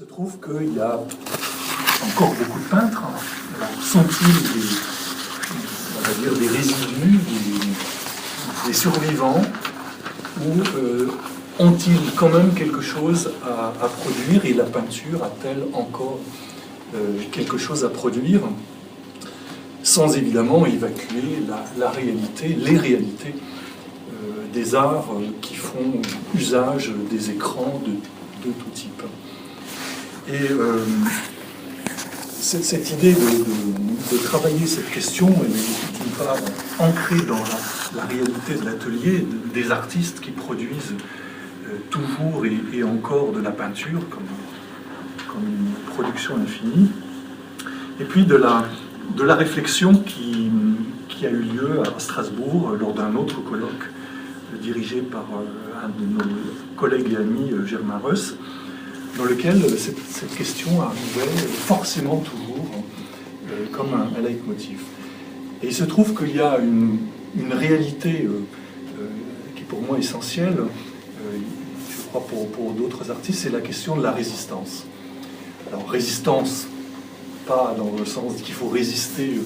se trouve qu'il y a encore beaucoup de peintres. Alors, sont-ils des résidus, des survivants, ou ont-ils quand même quelque chose à produire, et la peinture a-t-elle encore quelque chose à produire, sans évidemment évacuer la réalité, les réalités des arts qui font usage des écrans de tout type. Et cette idée de travailler cette question, elle est d'une part ancrée dans la réalité de l'atelier, des artistes qui produisent toujours et encore de la peinture comme une production infinie, et puis de la réflexion qui a eu lieu à Strasbourg lors d'un autre colloque dirigé par un de nos collègues et amis, Germain Reuss, dans lequel cette question arrivait forcément toujours comme un leitmotiv. Et il se trouve qu'il y a une réalité qui pour moi est essentielle, je crois pour d'autres artistes, c'est la question de la résistance. Alors résistance, pas dans le sens qu'il faut résister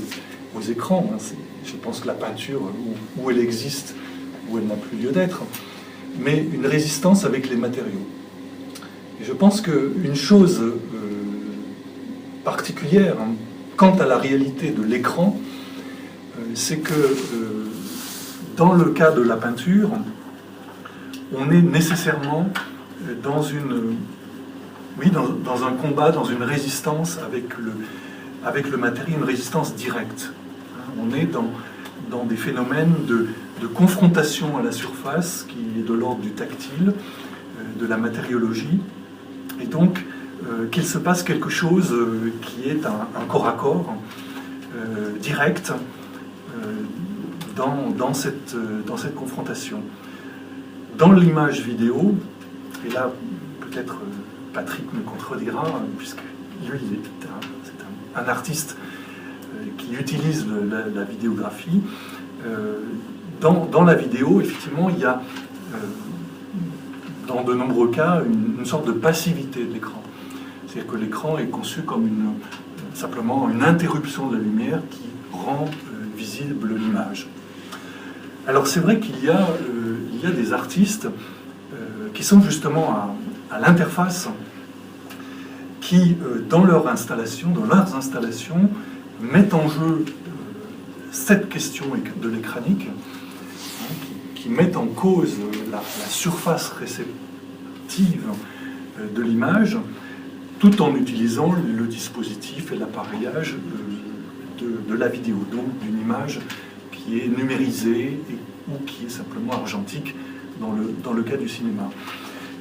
aux écrans, hein, je pense que la peinture, où elle existe, où elle n'a plus lieu d'être, mais une résistance avec les matériaux. Et je pense qu'une chose particulière quant à la réalité de l'écran, c'est que dans le cas de la peinture, on est nécessairement dans un combat, dans une résistance avec le matériel, une résistance directe. On est dans des phénomènes de confrontation à la surface qui est de l'ordre du tactile, de la matériologie, et donc qu'il se passe quelque chose qui est un corps à corps direct dans cette confrontation. Dans l'image vidéo, et là peut-être Patrick me contredira, puisque lui c'est un artiste qui utilise la vidéographie, dans la vidéo, effectivement, il y a dans de nombreux cas une sorte de passivité de l'écran. C'est-à-dire que l'écran est conçu comme simplement une interruption de la lumière qui rend visible l'image. Alors c'est vrai qu'il y a des artistes qui sont justement à l'interface, qui dans leurs installations, mettent en jeu cette question de l'écranique, qui mettent en cause la surface réceptive de l'image, tout en utilisant le dispositif et l'appareillage de la vidéo, donc d'une image qui est numérisée ou qui est simplement argentique dans le cas du cinéma.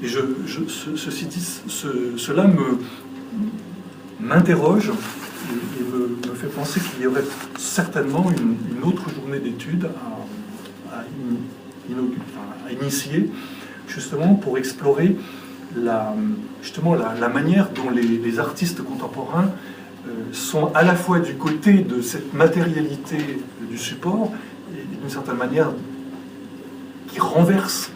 Et ceci dit, cela m'interroge et me fait penser qu'il y aurait certainement une autre journée d'études à initier, justement pour explorer la manière dont les artistes contemporains sont à la fois du côté de cette matérialité du support, et d'une certaine manière qui renverse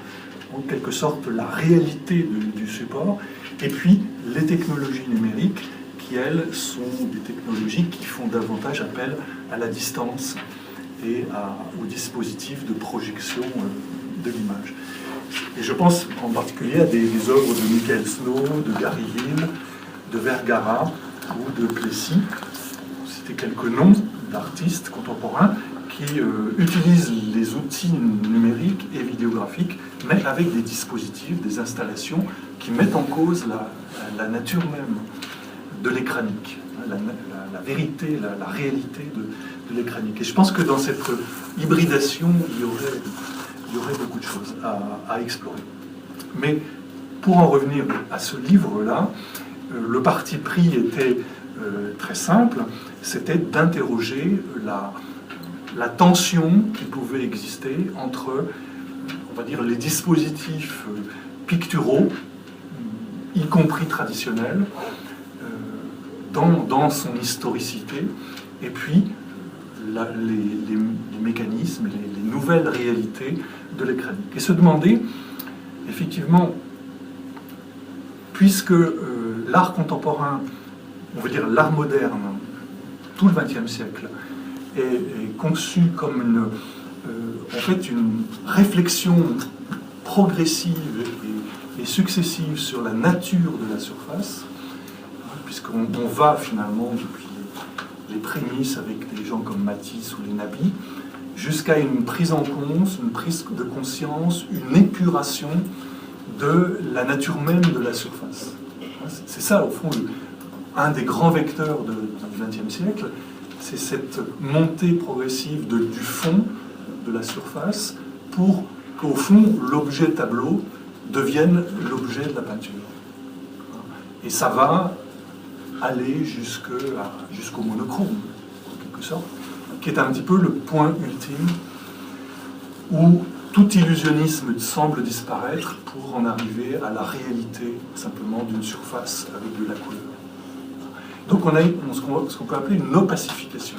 en quelque sorte la réalité du support, et puis les technologies numériques qui, elles, sont des technologies qui font davantage appel à la distance et au dispositif de projection de l'image. Et je pense en particulier à des œuvres de Michael Snow, de Gary Hill, de Vergara ou de Plessy, pour citer quelques noms d'artistes contemporains qui utilisent les outils numériques et vidéographiques, mais avec des dispositifs, des installations qui mettent en cause la nature même de l'écranique, la vérité, la réalité de l'écranique. Et je pense que dans cette hybridation, il y aurait beaucoup de choses à explorer. Mais pour en revenir à ce livre-là, le parti pris était très simple, c'était d'interroger la tension qui pouvait exister entre, on va dire, les dispositifs picturaux, y compris traditionnels, dans son historicité, et puis les mécanismes, les nouvelles réalités de l'écranique. Et se demander, effectivement, puisque l'art contemporain, on veut dire l'art moderne, tout le XXe siècle, est conçu comme en fait une réflexion progressive et successive sur la nature de la surface, puisqu'on va finalement depuis les prémices avec des gens comme Matisse ou les Nabi, jusqu'à une prise en compte, une prise de conscience, une épuration de la nature même de la surface. C'est ça, au fond, un des grands vecteurs du XXe siècle, c'est cette montée progressive du fond de la surface pour qu'au fond, l'objet tableau devienne l'objet de la peinture. Et ça va aller jusqu'au monochrome, en quelque sorte, qui est un petit peu le point ultime où tout illusionnisme semble disparaître pour en arriver à la réalité simplement d'une surface avec de la couleur. Donc on a ce qu'on peut appeler une opacification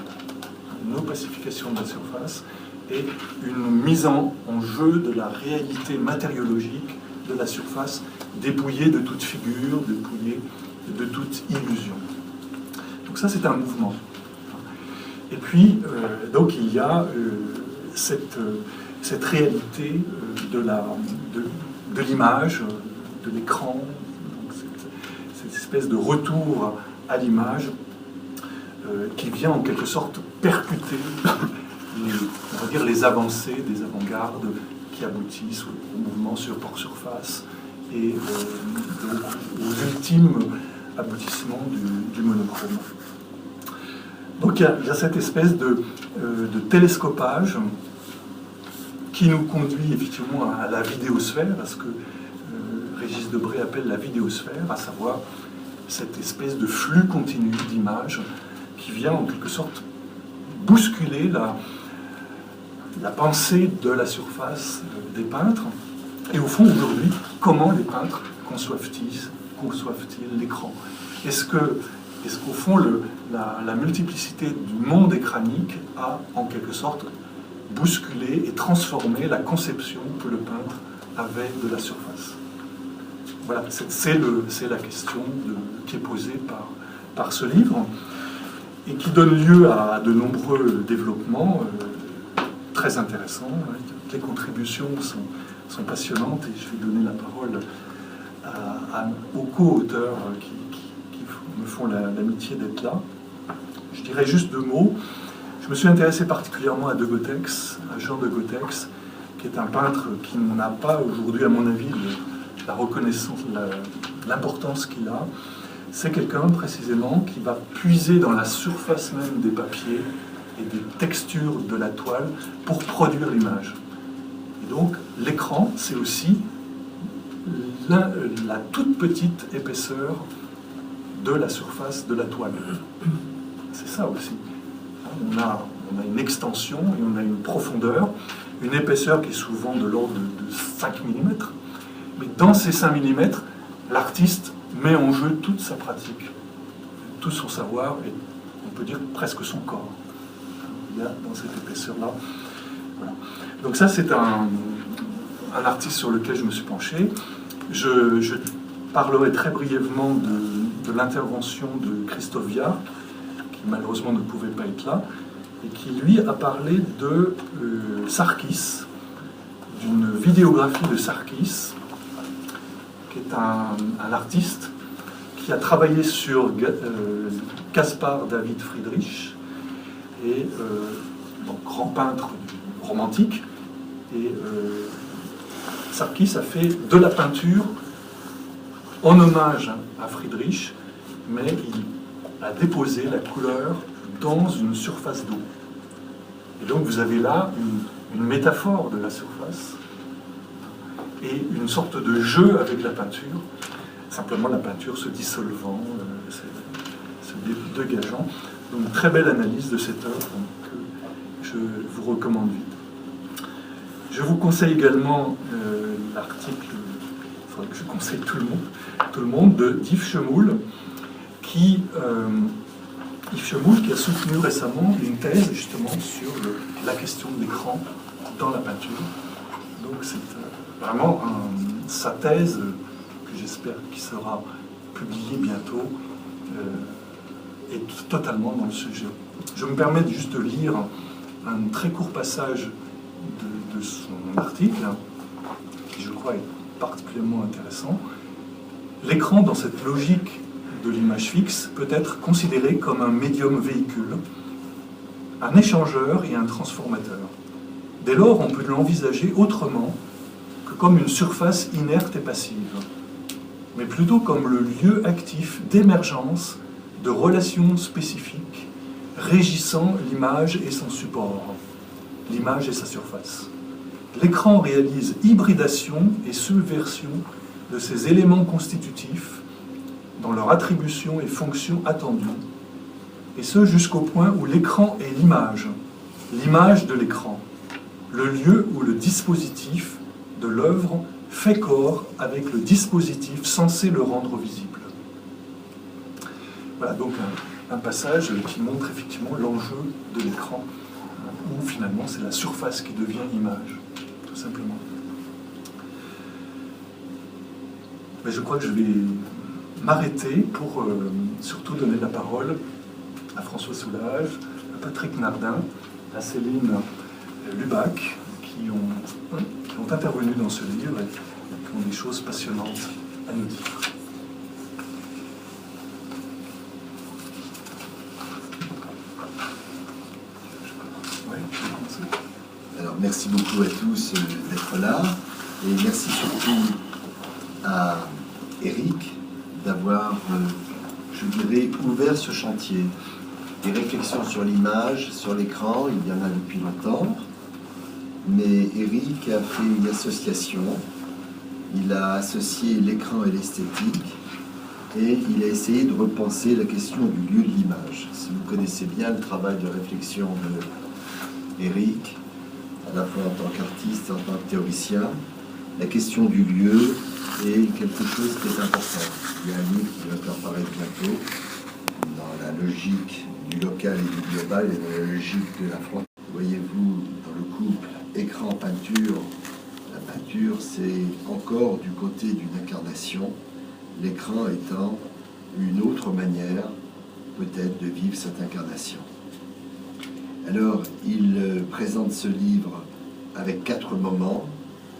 de la surface et une mise en jeu de la réalité matériologique de la surface, dépouillée de toute figure, dépouillée de toute illusion. Donc ça, c'est un mouvement. Et puis, donc, il y a cette réalité de l'image, de l'écran, cette espèce de retour à l'image qui vient en quelque sorte percuter on va dire les avancées des avant-gardes qui aboutissent au mouvement sur port-surface et aux ultimes aboutissements du monochrome. Donc il y a cette espèce de télescopage qui nous conduit effectivement à la vidéosphère, à ce que Régis Debray appelle la vidéosphère, à savoir cette espèce de flux continu d'images qui vient en quelque sorte bousculer la pensée de la surface des peintres. Et au fond, aujourd'hui, comment les peintres conçoivent-ils l'écran? Est-ce qu'au fond, la multiplicité du monde écranique a, en quelque sorte, bousculé et transformé la conception que le peintre avait de la surface? Voilà, c'est la question qui est posée par ce livre et qui donne lieu à de nombreux développements très intéressants. Les contributions sont passionnantes et je vais donner la parole aux co-auteurs qui me font l'amitié d'être là. Je dirais juste 2 mots. Je me suis intéressé particulièrement à De Gothex, à Jean de Gothex, qui est un peintre qui n'a pas aujourd'hui, à mon avis, la reconnaissance, l'importance qu'il a. C'est quelqu'un précisément qui va puiser dans la surface même des papiers et des textures de la toile pour produire l'image. Et donc l'écran, c'est aussi la toute petite épaisseur de la surface de la toile. C'est ça aussi. On a une extension et on a une profondeur, une épaisseur qui est souvent de l'ordre de 5 mm. Mais dans ces 5 mm, l'artiste met en jeu toute sa pratique, tout son savoir et on peut dire presque son corps. Il y a dans cette épaisseur-là. Voilà. Donc ça, c'est un artiste sur lequel je me suis penché. Je parlerai très brièvement de l'intervention de Christophe Viard, qui malheureusement ne pouvait pas être là, et qui, lui, a parlé de Sarkis, d'une vidéographie de Sarkis, qui est un artiste qui a travaillé sur Caspar David Friedrich, et donc, grand peintre romantique. Et Sarkis a fait de la peinture en hommage à Friedrich, mais il a déposé la couleur dans une surface d'eau. Et donc vous avez là une métaphore de la surface et une sorte de jeu avec la peinture, simplement la peinture se dissolvant, se dégageant. Donc très belle analyse de cette œuvre que je vous recommande vite. Je vous conseille également l'article, il faudrait que je conseille tout le monde d'Yves Chemoul, Yves Chemoul qui a soutenu récemment une thèse justement sur la question de l'écran dans la peinture. Donc c'est vraiment sa thèse que j'espère qu'il sera publié bientôt, est totalement dans le sujet. Je me permets juste de lire un très court passage de son article, qui je crois est particulièrement intéressant. L'écran, dans cette logique de l'image fixe, peut être considéré comme un médium véhicule, un échangeur et un transformateur. Dès lors, on peut l'envisager autrement que comme une surface inerte et passive, mais plutôt comme le lieu actif d'émergence de relations spécifiques régissant l'image et son support, l'image et sa surface. L'écran réalise hybridation et subversion de ces éléments constitutifs dans leur attribution et fonction attendues, et ce jusqu'au point où l'écran est l'image de l'écran, le lieu où le dispositif de l'œuvre fait corps avec le dispositif censé le rendre visible. Voilà donc un passage qui montre effectivement l'enjeu de l'écran, où finalement c'est la surface qui devient image, tout simplement. Mais je crois que je vais m'arrêter pour surtout donner la parole à François Soulage, à Patrick Nardin, à Céline Lubac, qui ont intervenu dans ce livre et qui ont des choses passionnantes à nous dire. Alors, merci beaucoup à tous d'être là, et merci surtout à Eric d'avoir, je dirais, ouvert ce chantier. Des réflexions sur l'image, sur l'écran, il y en a depuis longtemps, mais Eric a fait une association, il a associé l'écran et l'esthétique, et il a essayé de repenser la question du lieu de l'image. Si vous connaissez bien le travail de réflexion de Eric, à la fois en tant qu'artiste et en tant que théoricien, la question du lieu est quelque chose qui est important. Il y a un livre qui va faire paraître bientôt, dans la logique du local et du global et dans la logique de la frontière. Voyez-vous, dans le couple écran-peinture, la peinture c'est encore du côté d'une incarnation, l'écran étant une autre manière peut-être de vivre cette incarnation. Alors, il présente ce livre avec 4 moments: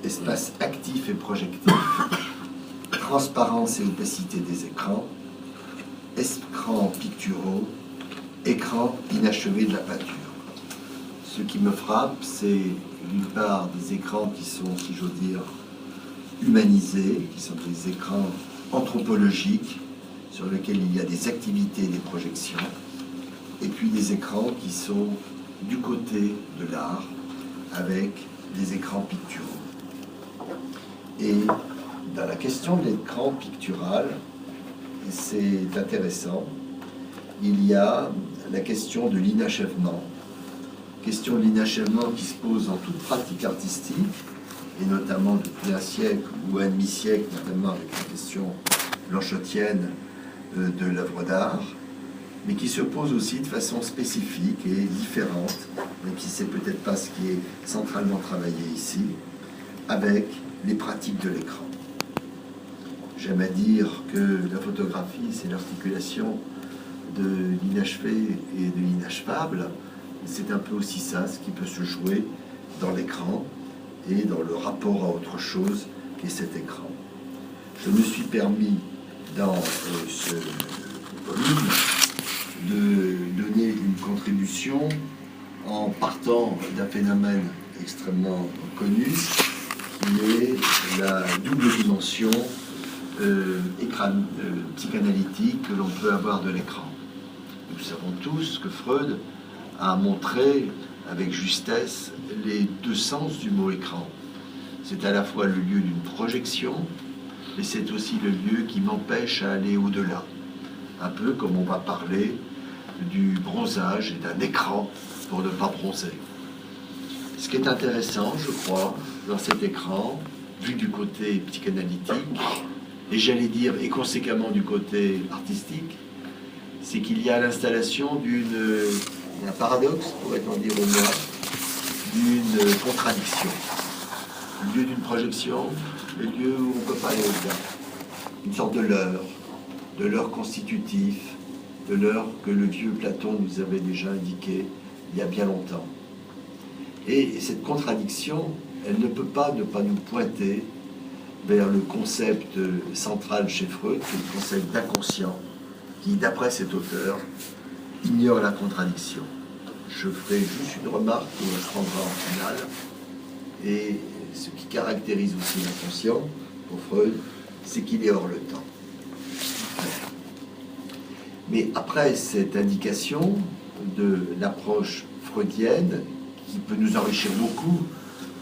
espace actif et projectif, transparence et opacité des écrans, écrans picturaux, écran inachevé de la peinture. Ce qui me frappe, c'est d'une part des écrans qui sont, si j'ose dire, humanisés, qui sont des écrans anthropologiques sur lesquels il y a des activités et des projections, et puis des écrans qui sont du côté de l'art, avec des écrans picturaux. Et dans la question de l'écran pictural, c'est intéressant, il y a la question de l'inachèvement. Question de l'inachèvement qui se pose dans toute pratique artistique, et notamment depuis un siècle ou un demi-siècle, notamment avec la question blanchotienne de l'œuvre d'art, mais qui se pose aussi de façon spécifique et différente, même si c'est peut-être pas ce qui est centralement travaillé ici, avec les pratiques de l'écran. J'aime à dire que la photographie, c'est l'articulation de l'inachevé et de l'inachevable. C'est un peu aussi ça, ce qui peut se jouer dans l'écran et dans le rapport à autre chose qu'est cet écran. Je me suis permis, dans ce volume, de donner une contribution en partant d'un phénomène extrêmement connu, qui est la double dimension psychanalytique que l'on peut avoir de l'écran. Nous savons tous que Freud a montré avec justesse les 2 sens du mot écran. C'est à la fois le lieu d'une projection, mais c'est aussi le lieu qui m'empêche à aller au-delà. Un peu comme on va parler du bronzage et d'un écran pour ne pas bronzer. Ce qui est intéressant, je crois, dans cet écran, vu du côté psychanalytique, et j'allais dire, et conséquemment du côté artistique, c'est qu'il y a l'installation d'un paradoxe, pourrait-on dire au moins, d'une contradiction. Le lieu d'une projection, le lieu où on ne peut pas aller au-delà. Une sorte de leurre. de l'heure constitutif, de l'heure que le vieux Platon nous avait déjà indiqué il y a bien longtemps. Et cette contradiction, elle ne peut pas ne pas nous pointer vers le concept central chez Freud, qui est le concept d'inconscient, qui, d'après cet auteur, ignore la contradiction. Je ferai juste une remarque que je prendrai en finale. Et ce qui caractérise aussi l'inconscient, pour Freud, c'est qu'il est hors le temps. Mais après cette indication de l'approche freudienne, qui peut nous enrichir beaucoup,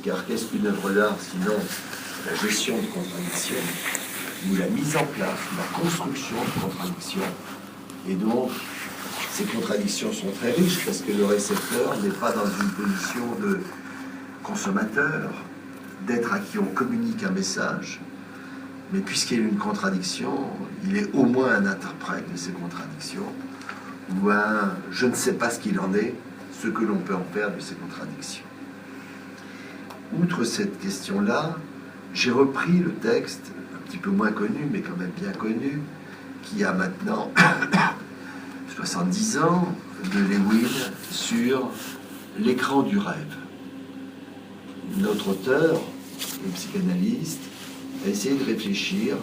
car qu'est-ce qu'une œuvre d'art sinon la gestion de contradictions, ou la mise en place, la construction de contradictions. Et donc, ces contradictions sont très riches parce que le récepteur n'est pas dans une position de consommateur, d'être à qui on communique un message, mais puisqu'il y a une contradiction, il est au moins un interprète de ces contradictions, ou un je ne sais pas ce qu'il en est, ce que l'on peut en faire de ces contradictions. Outre cette question-là, j'ai repris le texte, un petit peu moins connu, mais quand même bien connu, qui a maintenant 70 ans, de Lewin, sur l'écran du rêve. Notre auteur, le psychanalyste, a essayé de réfléchir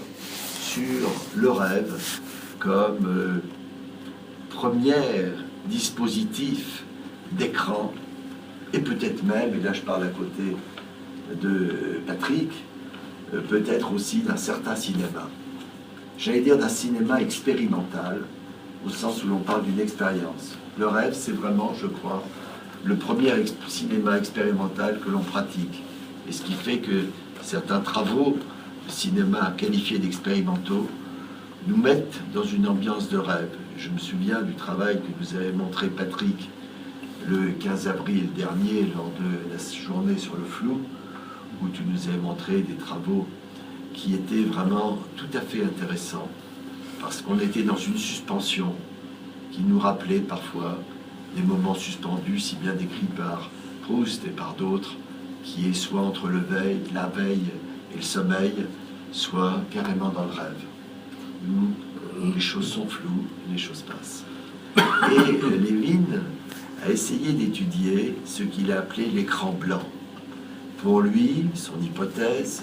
sur le rêve comme premier dispositif d'écran, et peut-être même, et là je parle à côté de Patrick, peut-être aussi d'un certain cinéma. J'allais dire d'un cinéma expérimental, au sens où l'on parle d'une expérience. Le rêve, c'est vraiment, je crois, le premier cinéma expérimental que l'on pratique. Et ce qui fait que certains travaux de cinéma qualifiés d'expérimentaux nous mettent dans une ambiance de rêve. Je me souviens du travail que vous avez montré, Patrick, le 15 avril dernier, lors de la journée sur le flou, où tu nous avais montré des travaux qui étaient vraiment tout à fait intéressants, parce qu'on était dans une suspension qui nous rappelait parfois des moments suspendus, si bien décrits par Proust et par d'autres, qui est soit entre la veille et le sommeil, soit carrément dans le rêve, où les choses sont floues, les choses passent. Et Lewin a essayé d'étudier ce qu'il a appelé l'écran blanc. Pour lui, son hypothèse,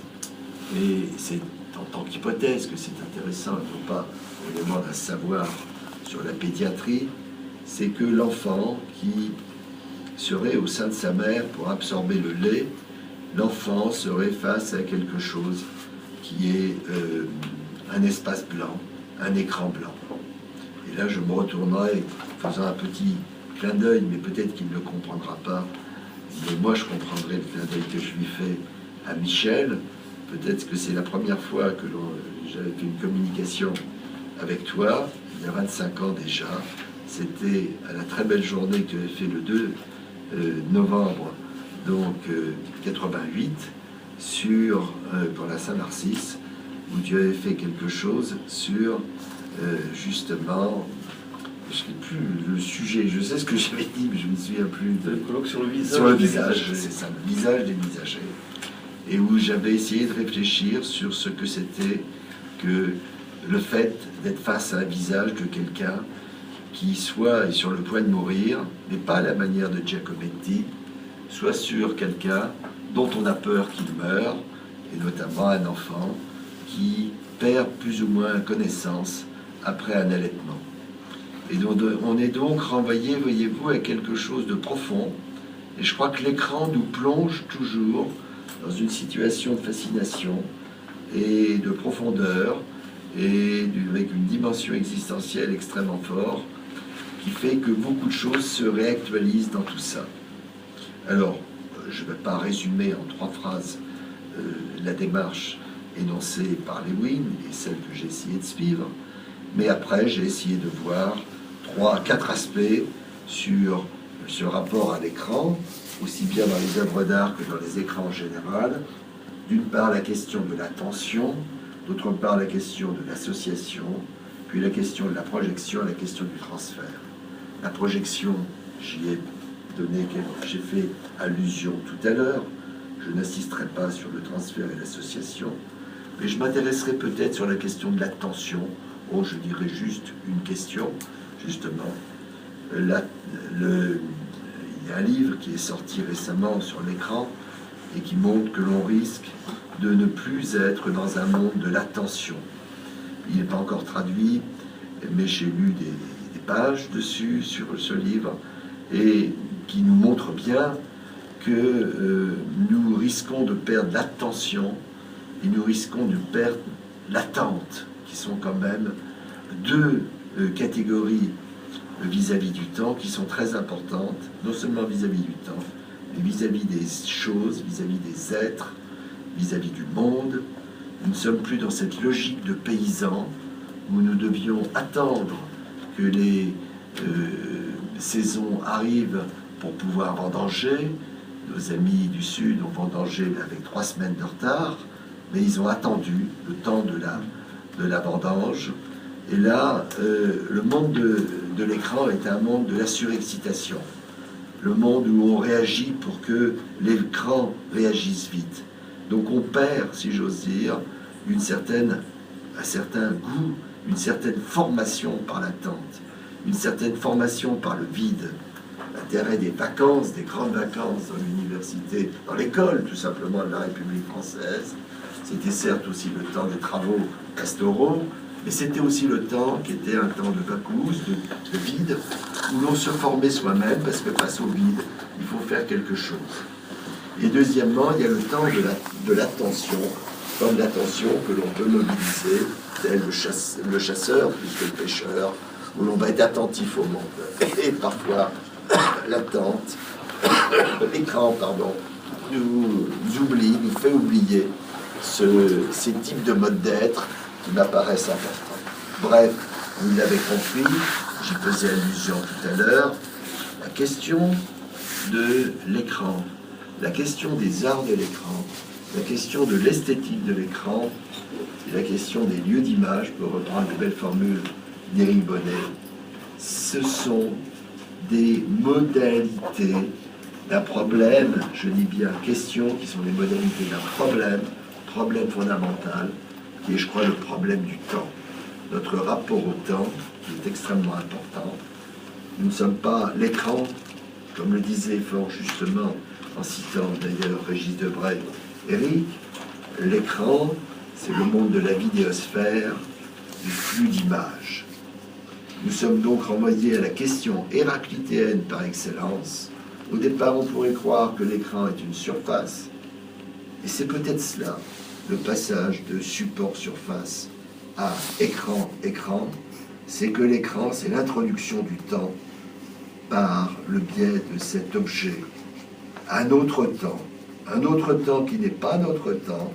et c'est en tant qu'hypothèse que c'est intéressant, non pas au moment d'un savoir sur la pédiatrie, c'est que l'enfant qui serait au sein de sa mère pour absorber le lait, l'enfant serait face à quelque chose qui est un espace blanc, un écran blanc. Et là, je me retournerai, faisant un petit clin d'œil, mais peut-être qu'il ne le comprendra pas, mais moi je comprendrai le clin d'œil que je lui fais à Michel. Peut-être que c'est la première fois que j'avais fait une communication avec toi, il y a 25 ans déjà. C'était à la très belle journée que tu avais fait le 2 novembre, donc 88, pour la Saint-Narcisse, où tu avais fait quelque chose sur, justement, je ne sais plus le sujet, je sais ce que j'avais dit, mais je ne me souviens plus. Le colloque sur le visage. Sur le visage, c'est ça, le visage des visagers. Et où j'avais essayé de réfléchir sur ce que c'était que le fait d'être face à un visage de quelqu'un qui soit est sur le point de mourir, mais pas à la manière de Giacometti, soit sur quelqu'un dont on a peur qu'il meure, et notamment un enfant qui perd plus ou moins connaissance après un allaitement. Et donc, on est donc renvoyé, voyez-vous, à quelque chose de profond. Et je crois que l'écran nous plonge toujours dans une situation de fascination et de profondeur et avec une dimension existentielle extrêmement forte qui fait que beaucoup de choses se réactualisent dans tout ça. Alors, je ne vais pas résumer en 3 phrases la démarche énoncée par Lewin et celle que j'ai essayé de suivre, mais après j'ai essayé de voir 3-4 aspects sur ce rapport à l'écran, aussi bien dans les œuvres d'art que dans les écrans en général. D'une part, la question de l'attention, d'autre part, la question de l'association, puis la question de la projection et la question du transfert. La projection, j'ai fait allusion tout à l'heure, je n'insisterai pas sur le transfert et l'association, mais je m'intéresserai peut-être sur la question de l'attention Oh, je dirais juste une question, justement. Il y a un livre qui est sorti récemment sur l'écran et qui montre que l'on risque de ne plus être dans un monde de l'attention. Il n'est pas encore traduit, mais j'ai lu des pages dessus, sur ce livre, et qui nous montre bien que nous risquons de perdre l'attention et nous risquons de perdre l'attente, qui sont quand même deux catégories vis-à-vis du temps qui sont très importantes, non seulement vis-à-vis du temps, mais vis-à-vis des choses, vis-à-vis des êtres, vis-à-vis du monde. Nous ne sommes plus dans cette logique de paysans où nous devions attendre que les saisons arrivent pour pouvoir vendanger. Nos amis du Sud ont vendangé avec 3 semaines de retard, mais ils ont attendu le temps de la vendange. Et là, le monde de l'écran est un monde de la surexcitation. Le monde où on réagit pour que l'écran réagisse vite. Donc on perd, si j'ose dire, un certain goût, une certaine formation par l'attente, une certaine formation par le vide. L'intérêt des vacances, des grandes vacances dans l'université, dans l'école tout simplement de la République française, c'était certes aussi le temps des travaux pastoraux, mais c'était aussi le temps qui était un temps de vacances, de vide, où l'on se formait soi-même, parce que face au vide, il faut faire quelque chose. Et deuxièmement, il y a le temps de l'attention, comme l'attention que l'on peut mobiliser, tel le chasseur plus que le pêcheur, où l'on va être attentif au monde. Et parfois, l'attente, l'écran, pardon, nous fait oublier ces types de modes d'être qui m'apparaissent importants. Bref, vous l'avez compris, j'y faisais allusion tout à l'heure, la question de l'écran, la question des arts de l'écran, la question de l'esthétique de l'écran, et la question des lieux d'image, pour reprendre de belles formules d'Éric Bonnet, ce sont des modalités d'un problème, je dis bien question, qui sont les modalités d'un problème fondamental, qui est, je crois, le problème du temps. Notre rapport au temps, qui est extrêmement important. Nous ne sommes pas l'écran, comme le disait fort justement, en citant d'ailleurs Régis Debray, Éric, l'écran, c'est le monde de la vidéosphère, du flux d'images. Nous sommes donc renvoyés à la question héraclitéenne par excellence. Au départ, on pourrait croire que l'écran est une surface. Et c'est peut-être cela, le passage de support-surface à écran, c'est que l'écran, c'est l'introduction du temps par le biais de cet objet. Un autre temps qui n'est pas notre temps,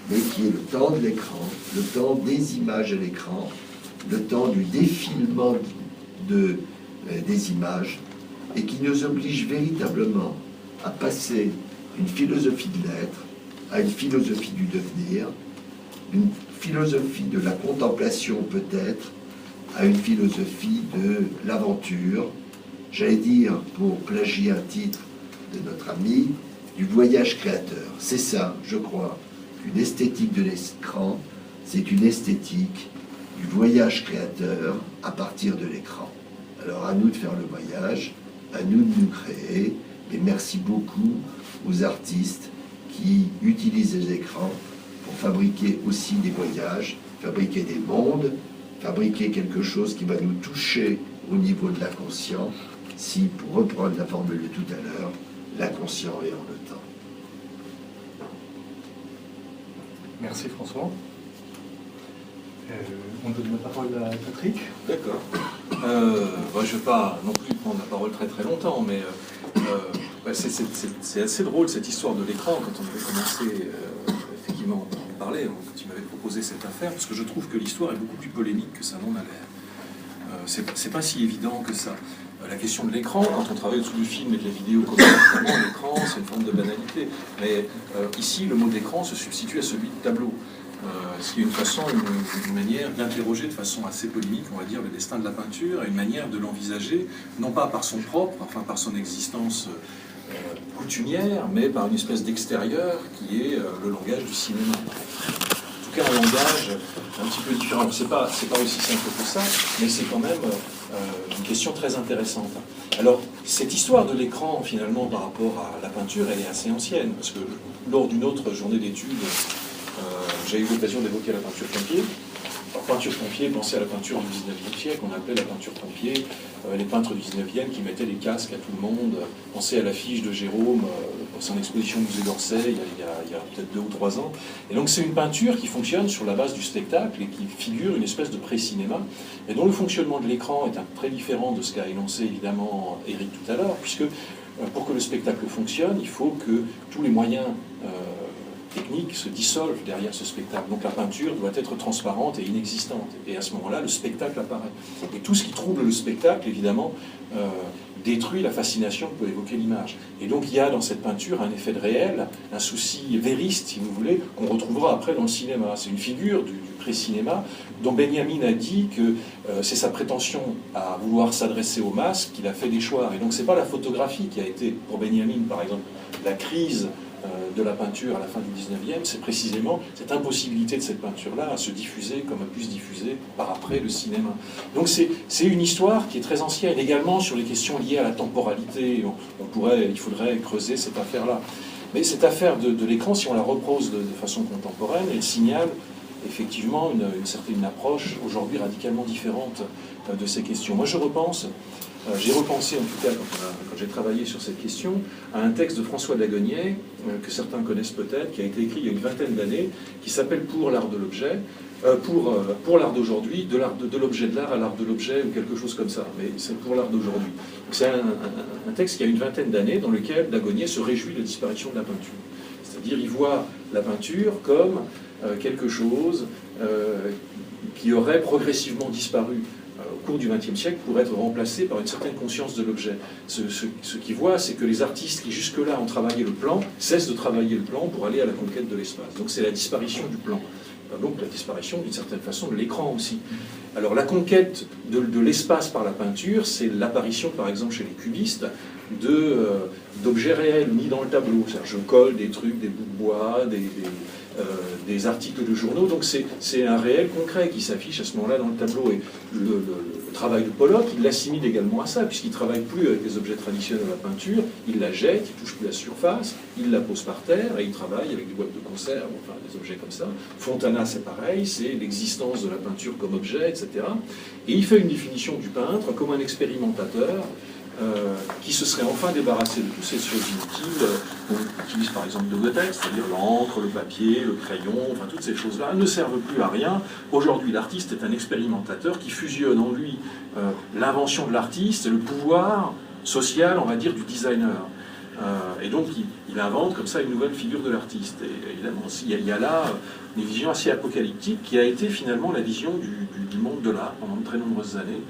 mais qui est le temps de l'écran, le temps des images à l'écran, le temps du défilement des images, et qui nous oblige véritablement à passer une philosophie de l'être à une philosophie du devenir, une philosophie de la contemplation peut-être, à une philosophie de l'aventure, j'allais dire, pour plagier un titre de notre ami, du voyage créateur. C'est ça, je crois, qu'une esthétique de l'écran, c'est une esthétique du voyage créateur à partir de l'écran. Alors à nous de faire le voyage, à nous de nous créer, et merci beaucoup aux artistes qui utilisent les écrans pour fabriquer aussi des voyages, fabriquer des mondes, fabriquer quelque chose qui va nous toucher au niveau de l'inconscient, si, pour reprendre la formule de tout à l'heure, l'inconscient est en le temps. Merci François. On donne la parole à Patrick. D'accord. Je ne vais pas non plus prendre la parole très très longtemps, mais c'est assez drôle cette histoire de l'écran quand on avait commencé effectivement à en parler, quand il m'avait proposé cette affaire, parce que je trouve que l'histoire est beaucoup plus polémique que ça n'en a l'air. C'est pas si évident que ça. La question de l'écran, quand on travaille au-dessous du film et de la vidéo, l'écran, c'est une forme de banalité. Mais ici, le mot d'écran se substitue à celui de tableau. Ce qui est une manière d'interroger de façon assez polémique, on va dire, le destin de la peinture, et une manière de l'envisager, non pas par son propre, enfin par son existence coutumière, mais par une espèce d'extérieur qui est le langage du cinéma. Tout tout cas un langage un petit peu différent. C'est pas aussi simple que ça, mais c'est quand même une question très intéressante. Alors, cette histoire de l'écran, finalement, par rapport à la peinture, elle est assez ancienne, parce que lors d'une autre journée d'études, j'ai eu l'occasion d'évoquer la peinture pompier. Alors, peinture pompier, pensez à la peinture du 19e siècle, on appelait la peinture pompier, les peintres du 19e qui mettaient des casques à tout le monde. Pensez à l'affiche de Gérôme pour son exposition au musée d'Orsay il y a peut-être 2 ou 3 ans. Et donc c'est une peinture qui fonctionne sur la base du spectacle et qui figure une espèce de pré-cinéma, et dont le fonctionnement de l'écran est très différent de ce qu'a énoncé évidemment Éric tout à l'heure, puisque pour que le spectacle fonctionne, il faut que tous les moyens techniques se dissolvent derrière ce spectacle. Donc la peinture doit être transparente et inexistante. Et à ce moment-là, le spectacle apparaît. Et tout ce qui trouble le spectacle, évidemment, détruit la fascination que peut évoquer l'image. Et donc il y a dans cette peinture un effet de réel, un souci vériste, si vous voulez, qu'on retrouvera après dans le cinéma. C'est une figure du pré-cinéma dont Benjamin a dit que c'est sa prétention à vouloir s'adresser aux masses qu'il a fait déchoir. Et donc c'est pas la photographie qui a été, pour Benjamin par exemple, la crise de la peinture à la fin du 19e, c'est précisément cette impossibilité de cette peinture-là à se diffuser comme a pu se diffuser par après le cinéma. Donc c'est une histoire qui est très ancienne, également sur les questions liées à la temporalité. Il faudrait creuser cette affaire-là. Mais cette affaire de l'écran, si on la repose de façon contemporaine, elle signale effectivement une certaine approche aujourd'hui radicalement différente de ces questions. Moi je repense, j'ai repensé en tout cas quand j'ai travaillé sur cette question à un texte de François Dagonier, que certains connaissent peut-être, qui a été écrit il y a une vingtaine d'années, qui s'appelle Pour l'art de l'objet, pour l'art d'aujourd'hui, de l'objet de l'art à l'art de l'objet, ou quelque chose comme ça, mais c'est pour l'art d'aujourd'hui. C'est un texte qui a une vingtaine d'années, dans lequel Dagonier se réjouit de la disparition de la peinture. C'est-à-dire il voit la peinture comme quelque chose qui aurait progressivement disparu au cours du XXe siècle pour être remplacé par une certaine conscience de l'objet. Ce qu'il voit, c'est que les artistes qui jusque-là ont travaillé le plan cessent de travailler le plan pour aller à la conquête de l'espace. Donc c'est la disparition du plan. Donc la disparition d'une certaine façon de l'écran aussi. Alors la conquête de l'espace par la peinture, c'est l'apparition par exemple chez les cubistes d'objets réels mis dans le tableau. C'est-à-dire je colle des trucs, des bouts de bois, des articles de journaux, donc c'est un réel concret qui s'affiche à ce moment-là dans le tableau. Et le travail de Pollock, il l'assimile également à ça, puisqu'il ne travaille plus avec les objets traditionnels de la peinture, il la jette, il ne touche plus la surface, il la pose par terre, et il travaille avec des boîtes de conserve, enfin des objets comme ça. Fontana, c'est pareil, c'est l'existence de la peinture comme objet, etc. Et il fait une définition du peintre comme un expérimentateur qui se serait enfin débarrassé de toutes ces choses inutiles qu'on utilise par exemple de Goethe, c'est-à-dire l'encre, le papier, le crayon, enfin toutes ces choses-là ne servent plus à rien. Aujourd'hui, l'artiste est un expérimentateur qui fusionne en lui l'invention de l'artiste et le pouvoir social, on va dire, du designer. Et donc il invente comme ça une nouvelle figure de l'artiste. Et évidemment, il y a là une vision assez apocalyptique qui a été finalement la vision du monde de l'art pendant de très nombreuses années.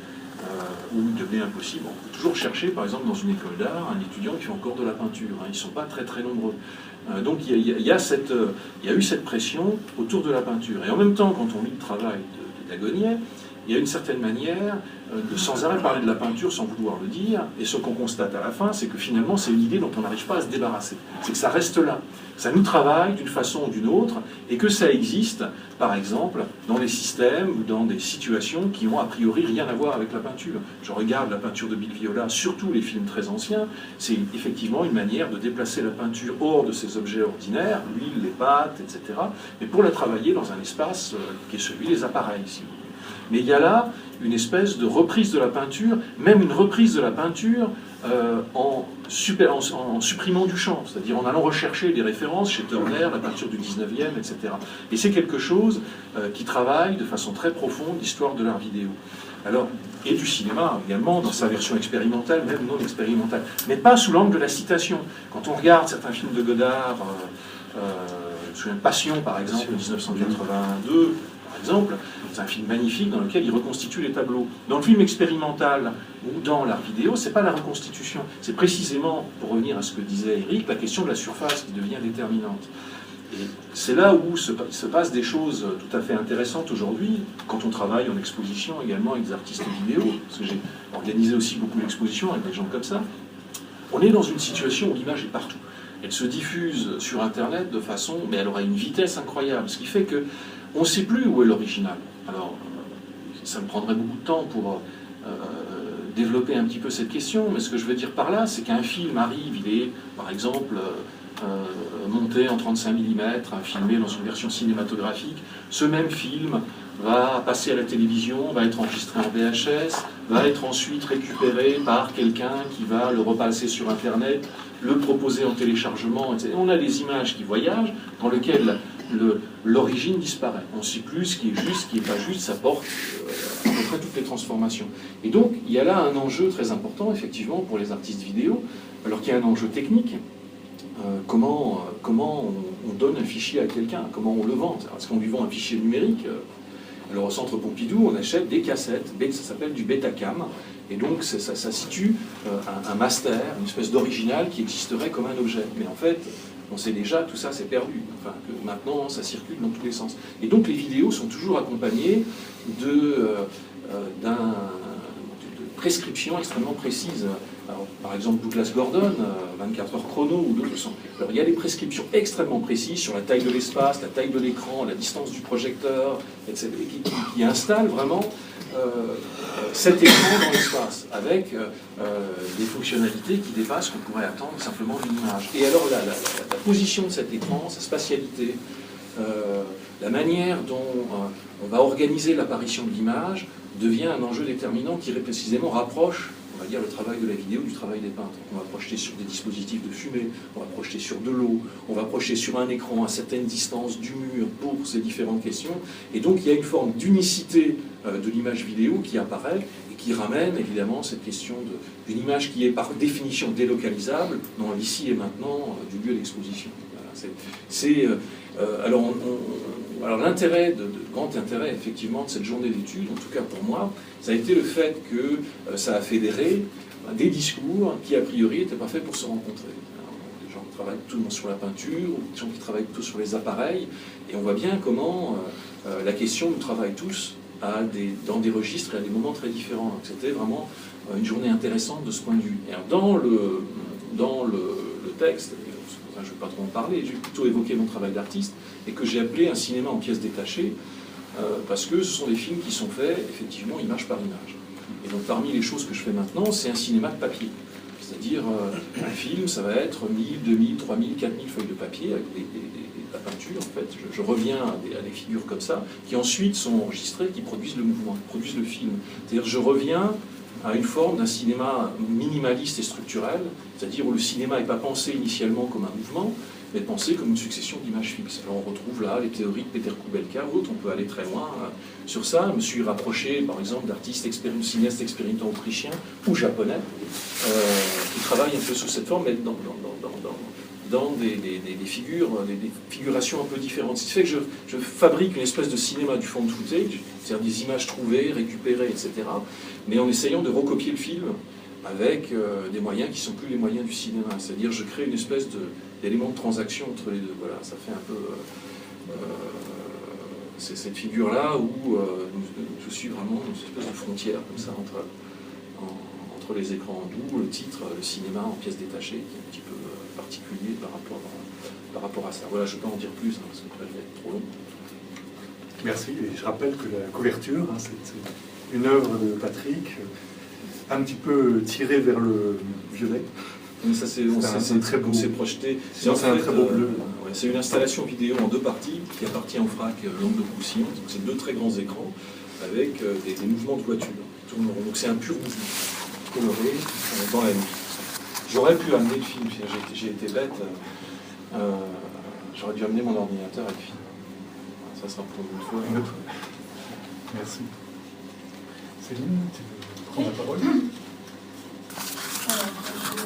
Où il devenait impossible. On peut toujours chercher, par exemple, dans une école d'art, un étudiant qui fait encore de la peinture. Ils ne sont pas très très nombreux. Donc il y a eu cette pression autour de la peinture. Et en même temps, quand on lit le travail de Dagonier, il y a une certaine manière de sans arrêt parler de la peinture sans vouloir le dire, et ce qu'on constate à la fin, c'est que finalement c'est une idée dont on n'arrive pas à se débarrasser. C'est que ça reste là. Ça nous travaille d'une façon ou d'une autre, et que ça existe, par exemple, dans des systèmes ou dans des situations qui ont a priori rien à voir avec la peinture. Je regarde la peinture de Bill Viola, surtout les films très anciens, c'est effectivement une manière de déplacer la peinture hors de ses objets ordinaires, l'huile, les pâtes, etc., mais pour la travailler dans un espace qui est celui des appareils, si vous voulez. Mais il y a là une espèce de reprise de la peinture, même une reprise de la peinture en supprimant du champ, c'est-à-dire en allant rechercher des références chez Turner, la peinture du 19e, etc. Et c'est quelque chose qui travaille de façon très profonde l'histoire de l'art vidéo. Alors, et du cinéma également, dans sa version expérimentale, même non expérimentale, mais pas sous l'angle de la citation. Quand on regarde certains films de Godard, je me souviens de Passion par exemple, 1982, exemple, c'est un film magnifique dans lequel il reconstitue les tableaux. Dans le film expérimental ou dans l'art vidéo, c'est pas la reconstitution, c'est précisément, pour revenir à ce que disait Éric, la question de la surface qui devient déterminante. Et c'est là où se passent des choses tout à fait intéressantes aujourd'hui, quand on travaille en exposition également avec des artistes vidéo, parce que j'ai organisé aussi beaucoup d'expositions avec des gens comme ça. On est dans une situation où l'image est partout. Elle se diffuse sur Internet de façon, mais elle aura une vitesse incroyable, ce qui fait que On ne sait plus où est l'original. Alors, ça me prendrait beaucoup de temps pour développer un petit peu cette question, mais ce que je veux dire par là, c'est qu'un film arrive, il est, par exemple, monté en 35 mm, filmé dans une version cinématographique. Ce même film va passer à la télévision, va être enregistré en VHS, va être ensuite récupéré par quelqu'un qui va le repasser sur Internet, le proposer en téléchargement, etc. On a des images qui voyagent, dans lesquelles l'origine disparaît. On ne sait plus ce qui est juste, ce qui n'est pas juste, ça porte à peu près toutes les transformations. Et donc, il y a là un enjeu très important, effectivement, pour les artistes vidéo, alors qu'il y a un enjeu technique. Comment on donne un fichier à quelqu'un, comment on le vend. Est-ce qu'on lui vend un fichier numérique? Alors au Centre Pompidou, on achète des cassettes, ça s'appelle du Betacam, et donc ça situe un master, une espèce d'original qui existerait comme un objet. Mais en fait, on sait déjà que tout ça c'est perdu, enfin, que maintenant ça circule dans tous les sens. Et donc les vidéos sont toujours accompagnées de prescriptions extrêmement précises. Alors, par exemple, Douglas Gordon, 24 heures chrono ou d'autres sont. Alors, il y a des prescriptions extrêmement précises sur la taille de l'espace, la taille de l'écran, la distance du projecteur, etc., qui installent vraiment cet écran dans l'espace, avec des fonctionnalités qui dépassent ce qu'on pourrait attendre simplement d'une image. Et alors, la position de cet écran, sa spatialité, la manière dont on va organiser l'apparition de l'image devient un enjeu déterminant qui précisément rapproche, on va dire, le travail de la vidéo du travail des peintres. On va projeter sur des dispositifs de fumée, on va projeter sur de l'eau, on va projeter sur un écran à certaines distances du mur pour ces différentes questions. Et donc il y a une forme d'unicité de l'image vidéo qui apparaît et qui ramène évidemment cette question d'une image qui est par définition délocalisable dans l'ici et maintenant du lieu d'exposition. Voilà, alors l'intérêt, grand intérêt effectivement de cette journée d'études, en tout cas pour moi, ça a été le fait que ça a fédéré des discours qui a priori n'étaient pas faits pour se rencontrer. Alors, des gens qui travaillent plutôt sur la peinture, ou des gens qui travaillent plutôt sur les appareils, et on voit bien comment la question nous travaille tous dans des registres et à des moments très différents. Donc c'était vraiment une journée intéressante de ce point de vue. Et alors, dans le texte, je ne vais pas trop en parler, j'ai plutôt évoqué mon travail d'artiste, et que j'ai appelé un cinéma en pièces détachées, parce que ce sont des films qui sont faits, effectivement, image par image. Et donc parmi les choses que je fais maintenant, c'est un cinéma de papier. C'est-à-dire, un film, ça va être 1000, 2000, 3000, 4000 feuilles de papier, avec de la peinture, en fait. Je reviens à des figures comme ça, qui ensuite sont enregistrées, qui produisent le mouvement, qui produisent le film. C'est-à-dire, je reviens à une forme d'un cinéma minimaliste et structurel, c'est-à-dire où le cinéma n'est pas pensé initialement comme un mouvement, mais pensé comme une succession d'images fixes. Alors on retrouve là les théories de Peter Kubelka ou d'autres, on peut aller très loin sur ça. Je me suis rapproché par exemple d'artistes cinéastes expérimentaux autrichiens ou japonais qui travaillent un peu sous cette forme, mais dans des figurations un peu différentes. Ce qui fait que je fabrique une espèce de cinéma du found footage, c'est-à-dire des images trouvées, récupérées, etc., mais en essayant de recopier le film avec des moyens qui ne sont plus les moyens du cinéma. C'est-à-dire je crée une espèce d'élément de transaction entre les deux. Voilà, ça fait un peu... c'est cette figure-là où je suis vraiment une espèce de frontière comme ça entre les écrans, d'où le titre, le cinéma en pièces détachées, qui est un petit peu particulier par rapport à ça. Voilà, je ne peux pas en dire plus, hein, parce que ça va être trop long. Merci, et je rappelle que la couverture, hein, c'est une œuvre de Patrick, un petit peu tirée vers le violet. Mais ça, c'est très beau. C'est projeté. C'est un très beau bleu. Ouais, c'est une installation vidéo en deux parties qui appartient au FRAC Langue de Roussillon. Donc c'est deux très grands écrans avec des mouvements de voiture. Donc c'est un pur mouvement coloré dans la nuit. J'aurais pu amener le film, j'ai été bête. J'aurais dû amener mon ordinateur et le film. Ça sera pour une fois. Une autre fois. Merci. Céline, tu veux prendre la parole? Alors, je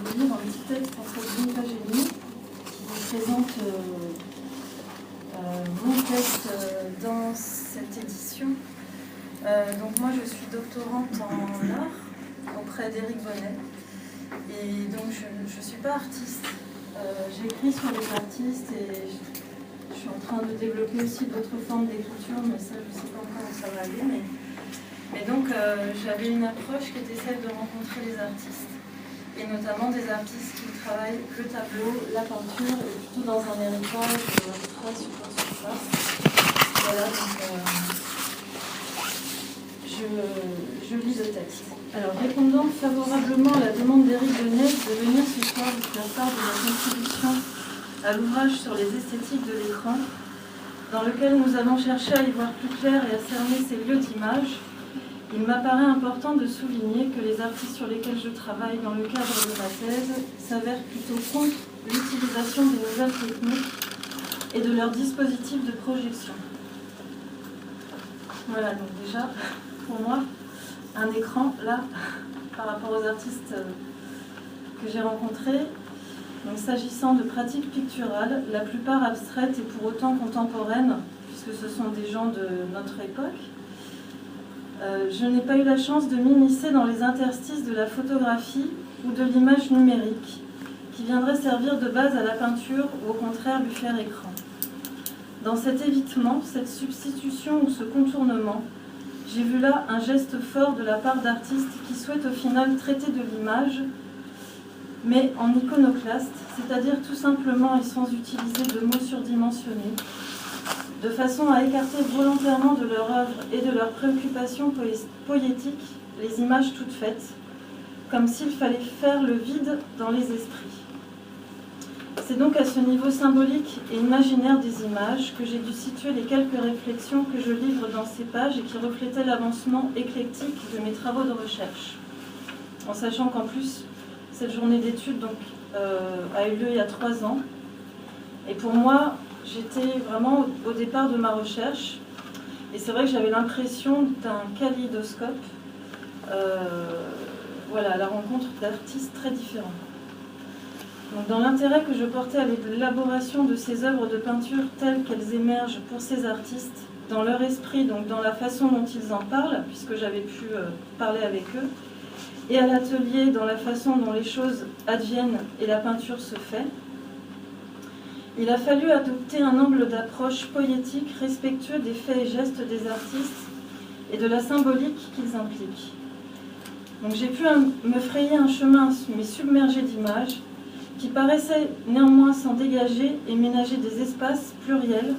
vais lire un petit texte en fait d'une page et demie qui présente mon texte dans cette édition. Donc moi je suis doctorante en art auprès d'Éric Bonnet et donc je ne suis pas artiste. J'écris sur les artistes et je suis en train de développer aussi d'autres formes d'écriture, mais ça je ne sais pas encore où ça va aller. Mais donc j'avais une approche qui était celle de rencontrer les artistes, et notamment des artistes qui travaillent le tableau, la peinture, et plutôt dans un héritage très surface. Voilà, donc, je lis le texte. Alors, répondant favorablement à la demande d'Éric Venet de venir ce soir vous faire part de la contribution à l'ouvrage sur les esthétiques de l'écran, dans lequel nous allons chercher à y voir plus clair et à cerner ces lieux d'image, il m'apparaît important de souligner que les artistes sur lesquels je travaille dans le cadre de ma thèse s'avèrent plutôt contre l'utilisation des nouvelles techniques et de leurs dispositifs de projection. Voilà, donc déjà, pour moi, un écran, là, par rapport aux artistes que j'ai rencontrés, donc s'agissant de pratiques picturales, la plupart abstraites et pour autant contemporaines, puisque ce sont des gens de notre époque, je n'ai pas eu la chance de m'immiscer dans les interstices de la photographie ou de l'image numérique, qui viendrait servir de base à la peinture ou au contraire lui faire écran. Dans cet évitement, cette substitution ou ce contournement, j'ai vu là un geste fort de la part d'artistes qui souhaitent au final traiter de l'image, mais en iconoclaste, c'est-à-dire tout simplement et sans utiliser de mots surdimensionnés, de façon à écarter volontairement de leur œuvre et de leurs préoccupations poétiques les images toutes faites, comme s'il fallait faire le vide dans les esprits. C'est donc à ce niveau symbolique et imaginaire des images que j'ai dû situer les quelques réflexions que je livre dans ces pages et qui reflétaient l'avancement éclectique de mes travaux de recherche. En sachant qu'en plus, cette journée d'études a eu lieu il y a 3 ans. Et pour moi, j'étais vraiment au départ de ma recherche. Et c'est vrai que j'avais l'impression d'un kaléidoscope, voilà, à la rencontre d'artistes très différents. Donc, dans l'intérêt que je portais à l'élaboration de ces œuvres de peinture telles qu'elles émergent pour ces artistes, dans leur esprit, donc dans la façon dont ils en parlent, puisque j'avais pu parler avec eux, et à l'atelier dans la façon dont les choses adviennent et la peinture se fait, il a fallu adopter un angle d'approche poétique respectueux des faits et gestes des artistes et de la symbolique qu'ils impliquent. Donc j'ai pu me frayer un chemin, mais submergé d'images, qui paraissaient néanmoins s'en dégager et ménager des espaces pluriels,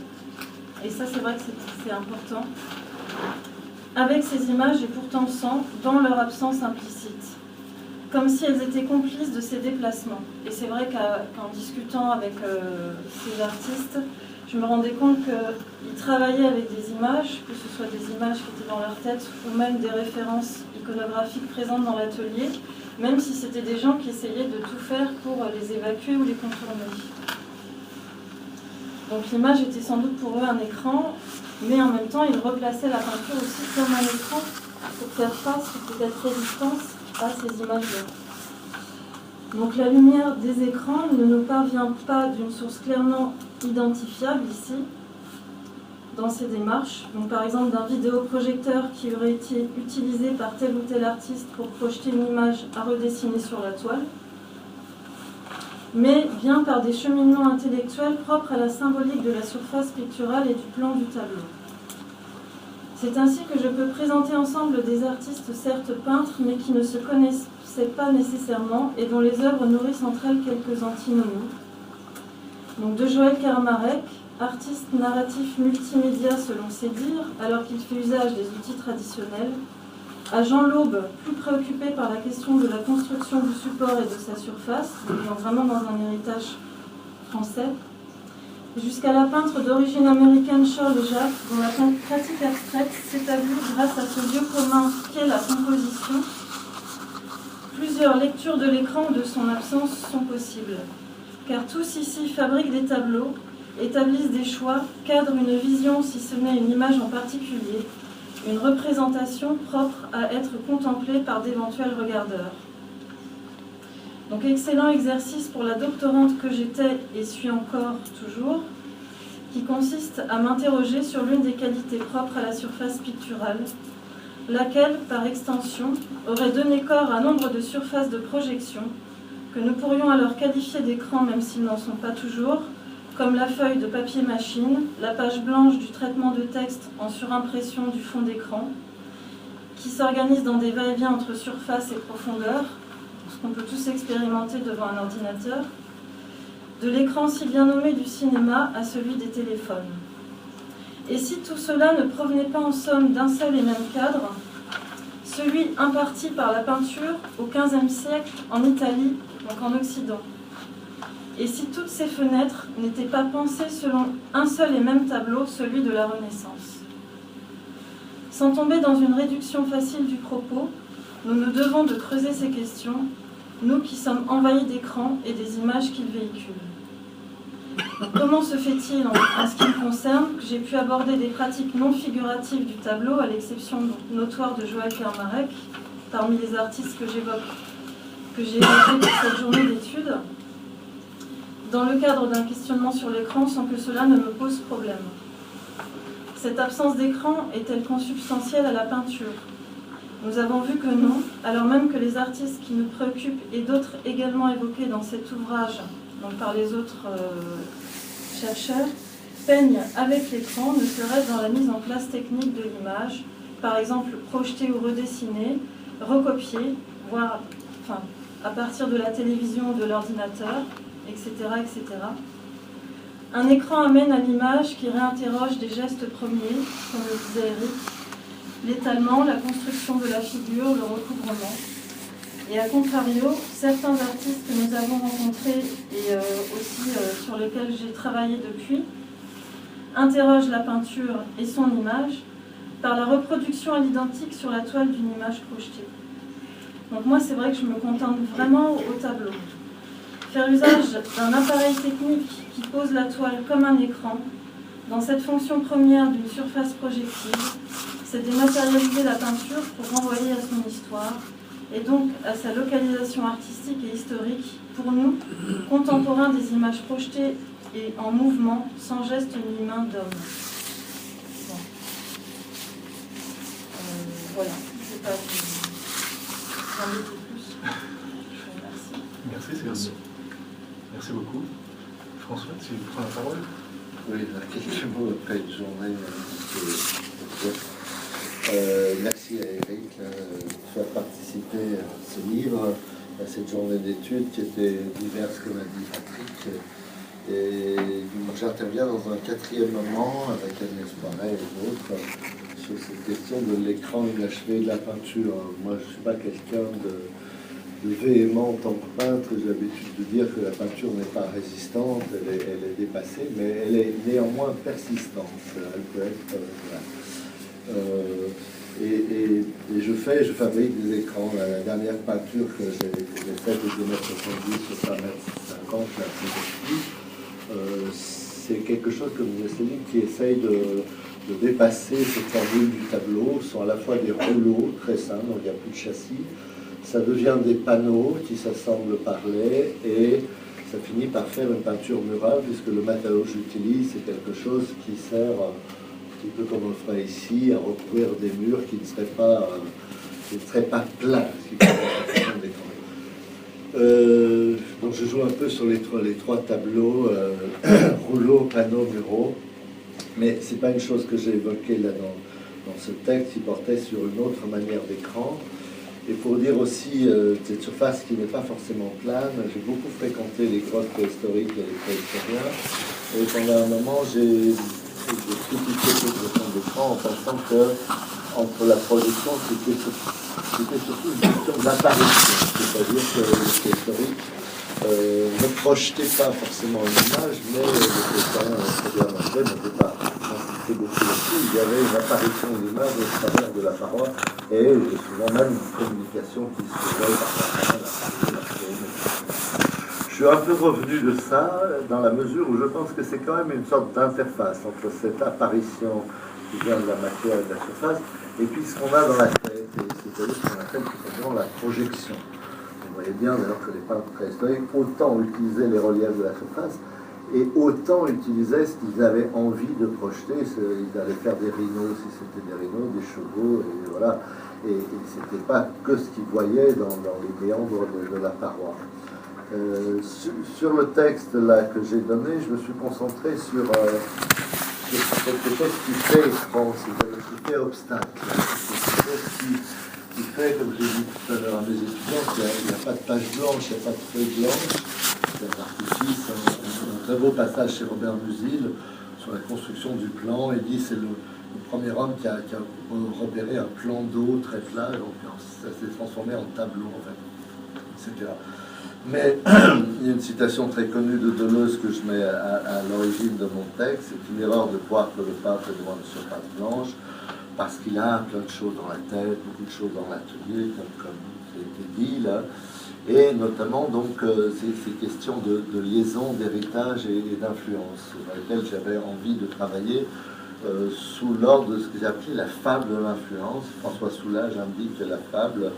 et ça c'est vrai que c'est important, avec ces images et pourtant sans, dans leur absence implicite, comme si elles étaient complices de ces déplacements. Et c'est vrai qu'en discutant avec ces artistes, je me rendais compte qu'ils travaillaient avec des images, que ce soit des images qui étaient dans leur tête ou même des références iconographiques présentes dans l'atelier, même si c'était des gens qui essayaient de tout faire pour les évacuer ou les contourner. Donc l'image était sans doute pour eux un écran, mais en même temps ils replaçaient la peinture aussi comme un écran pour faire face ou peut-être résistance à ces images-là. Donc la lumière des écrans ne nous parvient pas d'une source clairement identifiable ici, dans ces démarches. Donc par exemple d'un vidéoprojecteur qui aurait été utilisé par tel ou tel artiste pour projeter une image à redessiner sur la toile, mais bien par des cheminements intellectuels propres à la symbolique de la surface picturale et du plan du tableau. C'est ainsi que je peux présenter ensemble des artistes certes peintres, mais qui ne se connaissaient pas nécessairement et dont les œuvres nourrissent entre elles quelques antinomies. Donc de Joël Kermarek, artiste narratif multimédia selon ses dires, alors qu'il fait usage des outils traditionnels, à Jean Laube, plus préoccupé par la question de la construction du support et de sa surface, donc vraiment dans un héritage français, jusqu'à la peintre d'origine américaine Shirley Jack, dont la pratique abstraite s'établit grâce à ce lieu commun qu'est la composition. Plusieurs lectures de l'écran ou de son absence sont possibles, car tous ici fabriquent des tableaux, établissent des choix, cadrent une vision si ce n'est une image en particulier, une représentation propre à être contemplée par d'éventuels regardeurs. Donc excellent exercice pour la doctorante que j'étais et suis encore toujours, qui consiste à m'interroger sur l'une des qualités propres à la surface picturale, laquelle, par extension, aurait donné corps à nombre de surfaces de projection, que nous pourrions alors qualifier d'écran même s'ils n'en sont pas toujours, comme la feuille de papier machine, la page blanche du traitement de texte en surimpression du fond d'écran, qui s'organise dans des va-et-vient entre surface et profondeur, ce qu'on peut tous expérimenter devant un ordinateur, de l'écran si bien nommé du cinéma à celui des téléphones. Et si tout cela ne provenait pas en somme d'un seul et même cadre, celui imparti par la peinture au XVe siècle en Italie, donc en Occident. Et si toutes ces fenêtres n'étaient pas pensées selon un seul et même tableau, celui de la Renaissance. Sans tomber dans une réduction facile du propos, nous nous devons de creuser ces questions, nous qui sommes envahis d'écrans et des images qu'ils véhiculent. Donc, comment se fait-il, en ce qui me concerne, que j'ai pu aborder des pratiques non figuratives du tableau, à l'exception notoire de Joël Kermarek, parmi les artistes que j'ai évoqués pour cette journée d'études, dans le cadre d'un questionnement sur l'écran, sans que cela ne me pose problème. Cette absence d'écran est-elle consubstantielle à la peinture? Nous avons vu que non, alors même que les artistes qui nous préoccupent et d'autres également évoqués dans cet ouvrage, donc par les autres chercheurs, peignent avec l'écran, ne serait-ce dans la mise en place technique de l'image, par exemple projeter ou redessiner, recopier, voire à partir de la télévision ou de l'ordinateur, etc., etc. Un écran amène à l'image qui réinterroge des gestes premiers, comme le disait Eric, l'étalement, la construction de la figure, le recouvrement. Et à contrario, certains artistes que nous avons rencontrés et aussi sur lesquels j'ai travaillé depuis, interrogent la peinture et son image par la reproduction à l'identique sur la toile d'une image projetée. Donc moi, c'est vrai que je me contente vraiment au tableau. Faire usage d'un appareil technique qui pose la toile comme un écran, dans cette fonction première d'une surface projective, c'est dématérialiser la peinture pour renvoyer à son histoire, et donc à sa localisation artistique et historique, pour nous, contemporains des images projetées et en mouvement, sans geste ni main d'homme. Bon. Voilà, je ne sais pas vous embêter plus. Je vous remercie. Merci, Céline. Merci beaucoup. François, tu prends la parole? Oui, quelques mots après une journée merci à Eric de faire participer à ce livre, à cette journée d'études qui était diverse, comme a dit Patrick. Et j'interviens dans un quatrième moment avec Agnès Poiret et d'autres sur cette question de l'écran inachevé de la peinture. Moi, je ne suis pas quelqu'un de véhément en tant que peintre. J'ai l'habitude de dire que la peinture n'est pas résistante, elle est dépassée, mais elle est néanmoins persistante. Elle peut être... et je fabrique des écrans. La dernière peinture que j'ai faite de 2,70 m sur 1,50 m, c'est quelque chose, comme vous avez dit, qui essaye de dépasser cette formule du tableau. Ce sont à la fois des rouleaux très simples, donc il n'y a plus de châssis. Ça devient des panneaux qui s'assemblent par lait et ça finit par faire une peinture murale, puisque le matériau que j'utilise, c'est quelque chose qui sert, un petit peu comme on le ferait ici, à recouvrir des murs qui ne seraient pas plats, ce qui donc je joue un peu sur les trois tableaux, rouleaux, panneaux, muraux, mais c'est pas une chose que j'ai évoquée là dans ce texte, qui portait sur une autre manière d'écran. Et pour dire aussi cette surface qui n'est pas forcément plane, j'ai beaucoup fréquenté les grottes préhistoriques et les préhistoriens, et pendant un moment j'ai critiqué cette notion d'écran en pensant que entre la production, c'était surtout une question d'apparition, c'est-à-dire que les préhistoriques ne projetaient pas forcément une image, mais les préhistoriens très bien montré n'étaient pas insisté beaucoup là-dessus. Il y avait une apparition de l'image au travers de la paroi et souvent même une communication qui se faisait par la parole. Je suis un peu revenu de ça dans la mesure où je pense que c'est quand même une sorte d'interface entre cette apparition qui vient de la matière et de la surface et puis ce qu'on a dans la tête, c'est-à-dire ce qu'on appelle tout simplement la projection. Vous voyez bien d'ailleurs que les peintres préhistoriques autant utilisaient les reliefs de la surface et autant utilisaient ce qu'ils avaient envie de projeter. Ils allaient faire des rhinos si c'était des rhinos, des chevaux, et voilà. Et c'était pas que ce qu'ils voyaient dans les méandres de la paroi. Sur le texte là que j'ai donné, je me suis concentré sur quelque chose qui fait écran, c'est-à-dire qui fait obstacle, quelque chose qui fait, comme j'ai dit tout à l'heure à mes étudiants, qu'il n'y a pas de page blanche, il n'y a pas de feuille blanche, c'est un artifice, un très beau passage chez Robert Musil sur la construction du plan. Il dit c'est le premier homme qui a repéré un plan d'eau très plat, donc ça s'est transformé en tableau, en fait, etc. Mais il y a une citation très connue de Deleuze que je mets à l'origine de mon texte. C'est une erreur de croire que le pape est devant une surface blanche, parce qu'il a plein de choses dans la tête, beaucoup de choses dans l'atelier, comme ça a été dit là. Et notamment donc ces questions de liaison, d'héritage et d'influence, dans lesquelles j'avais envie de travailler sous l'ordre de ce que j'ai appelé la fable de l'influence. François Soulages indique que la fable,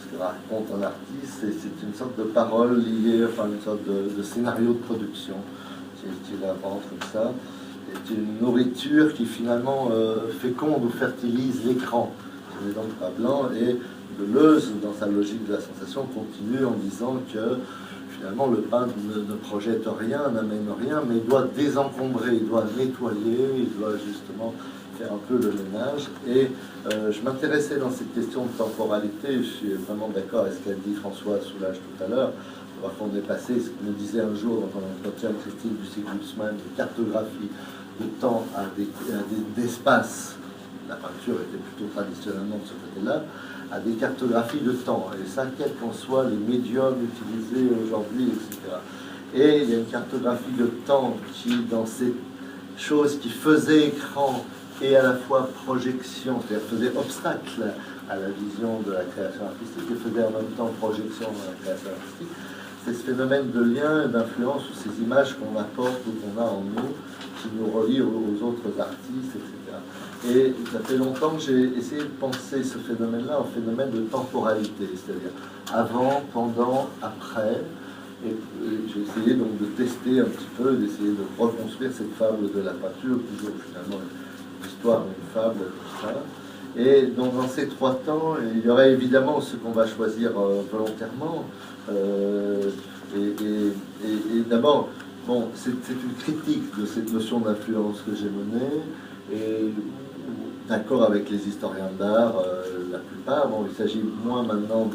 ce que raconte un artiste, c'est une sorte de parole liée, enfin une sorte de scénario de production qu'il invente comme ça. C'est une nourriture qui finalement féconde ou fertilise l'écran. Ce n'est donc pas blanc. Et Deleuze, dans sa logique de la sensation, continue en disant que finalement le peintre ne projette rien, n'amène rien, mais il doit désencombrer, il doit nettoyer, il doit justement faire un peu le ménage. Et je m'intéressais dans cette question de temporalité, je suis vraiment d'accord avec ce qu'a dit François Soulages tout à l'heure. On est passé, ce qu'il me disait un jour dans un entretien critique du Sigmundsman, de cartographie de temps à d'espace. La peinture était plutôt traditionnellement de ce côté-là, à des cartographies de temps, et ça, quels qu'en soient les médiums utilisés aujourd'hui, etc. Et il y a une cartographie de temps qui, dans ces choses qui faisaient écran et à la fois projection, c'est-à-dire faisait obstacle à la vision de la création artistique et faisait en même temps projection dans la création artistique, c'est ce phénomène de lien et d'influence ou ces images qu'on apporte ou qu'on a en nous qui nous relient aux autres artistes, etc. Et ça fait longtemps que j'ai essayé de penser ce phénomène-là en phénomène de temporalité, c'est-à-dire avant, pendant, après. Et j'ai essayé donc de tester un petit peu, d'essayer de reconstruire cette fable de la peinture, toujours finalement une histoire, une fable, tout ça. Et donc dans ces trois temps, il y aurait évidemment ce qu'on va choisir volontairement. Et d'abord, bon, c'est une critique de cette notion d'influence que j'ai menée, et d'accord avec les historiens d'art, la plupart. Bon, il s'agit moins maintenant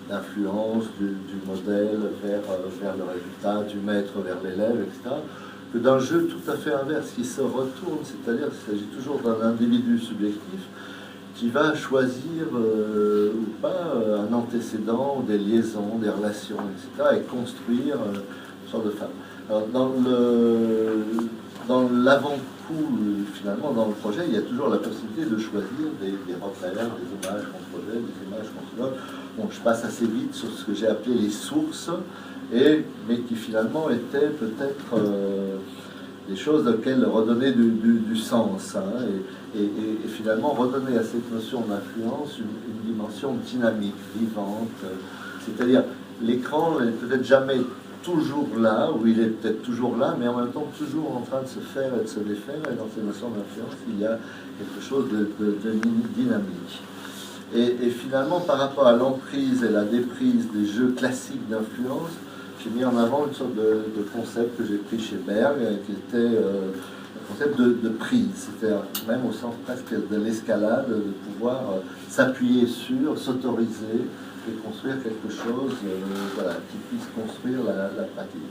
d'influence du modèle vers le résultat, du maître vers l'élève, etc., que d'un jeu tout à fait inverse qui se retourne, c'est-à-dire qu'il s'agit toujours d'un individu subjectif qui va choisir ou pas un antécédent, des liaisons, des relations, etc., et construire une sorte de femme. Alors, dans l'avant-coup, finalement, dans le projet, il y a toujours la possibilité de choisir des repères, des images qu'on projette, des images qu'on se donne. Bon, je passe assez vite sur ce que j'ai appelé les sources, mais qui finalement étaient peut-être des choses auxquelles redonner du sens, hein, et finalement redonner à cette notion d'influence une dimension dynamique, vivante. C'est-à-dire, l'écran n'est peut-être jamais toujours là, ou il est peut-être toujours là, mais en même temps toujours en train de se faire et de se défaire, et dans ces notions d'influence, il y a quelque chose de dynamique. Et finalement, par rapport à l'emprise et la déprise des jeux classiques d'influence, j'ai mis en avant une sorte de concept que j'ai pris chez Berg, qui était le concept de prise, c'est-à-dire même au sens presque de l'escalade, de pouvoir s'appuyer sur, s'autoriser et construire quelque chose voilà, qui puisse construire la pratique.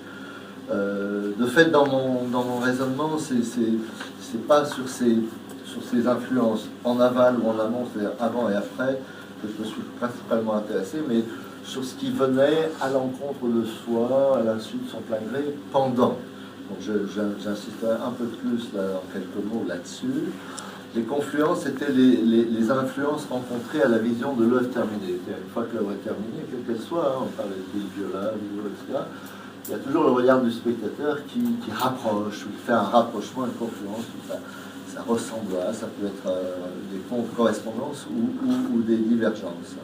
De fait, dans mon raisonnement, c'est pas sur ces influences en aval ou en amont, c'est-à-dire avant et après, que je me suis principalement intéressé, mais sur ce qui venait à l'encontre de soi, à l'insu de son plein gré, pendant. Donc j'insisterai un peu plus en quelques mots là-dessus. Les confluences étaient les influences rencontrées à la vision de l'œuvre terminée. Une fois que l'œuvre est terminée, quelle qu'elle soit, hein, on parle des viola, etc., il y a toujours le regard du spectateur qui rapproche, ou qui fait un rapprochement, une confluence, ça ressemble à, ça peut être des correspondances ou des divergences.